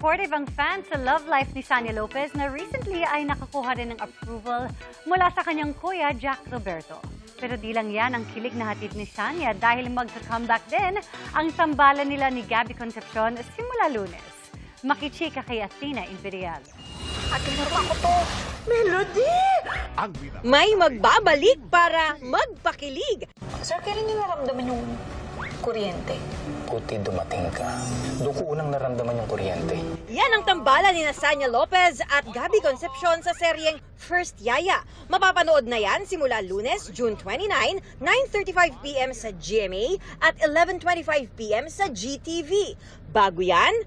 supportive ang fans sa love life ni Sanya Lopez na recently ay nakakuha rin ng approval mula sa kanyang kuya Jack Roberto. Pero di lang yan ang kilig na hatid ni Sanya dahil magka-comeback din ang tambalan nila ni Gabby Concepcion simula Lunes. Makichika kay Athena Imperial. Melody! May magbabalik para magpakilig. Sir, kailan niyo naramdaman yung kuryente? Buti dumating ka. Doon ko unang naramdaman yung kuryente. Yan ang tambalan ni Sanya Lopez at Gabby Concepcion sa seryeng First Yaya. Mapapanood na yan simula Lunes, June 29, 9:35 p.m. sa GMA at 11:25 p.m. sa GTV. Bago yan,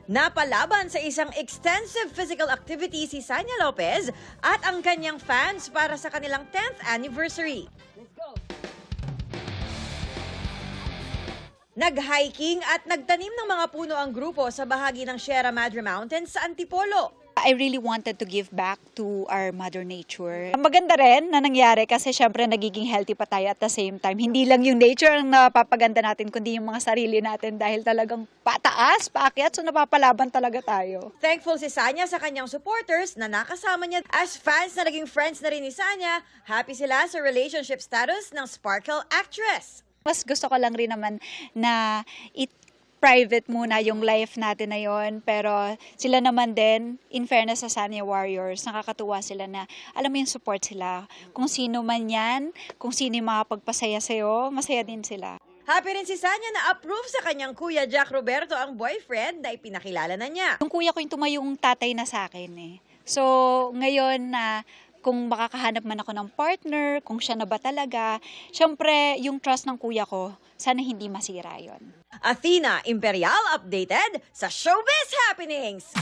napalaban sa isang extensive physical activity si Sanya Lopez at ang kanyang fans para sa kanilang 10th anniversary. Nag-hiking at nagtanim ng mga puno ang grupo sa bahagi ng Sierra Madre Mountains sa Antipolo. I really wanted to give back to our Mother Nature. Maganda rin na nangyari kasi syempre nagiging healthy pa tayo at the same time. Hindi lang yung nature ang napapaganda natin, kundi yung mga sarili natin dahil talagang pataas, paakyat, so napapalaban talaga tayo. Thankful si Sanya sa kanyang supporters na nakasama niya. As fans na naging friends na rin ni Sanya, happy sila sa relationship status ng Sparkle actress. Mas gusto ko lang rin naman na private muna yung life natin na yon, pero sila naman din, in fairness sa Sanya Warriors, nakakatuwa sila na alam mo yung support sila. Kung sino man yan, kung sino yung makapagpasaya sa'yo, masaya din sila. Happy rin si Sanya na approve sa kanyang kuya Jack Roberto ang boyfriend na ipinakilala na niya. Yung kuya ko yung tumayong tatay na sa akin eh. So ngayon na kung makakahanap man ako ng partner, kung siya na ba talaga, syempre yung trust ng kuya ko, sana hindi masira yon. Athena Imperial updated sa Showbiz Happenings!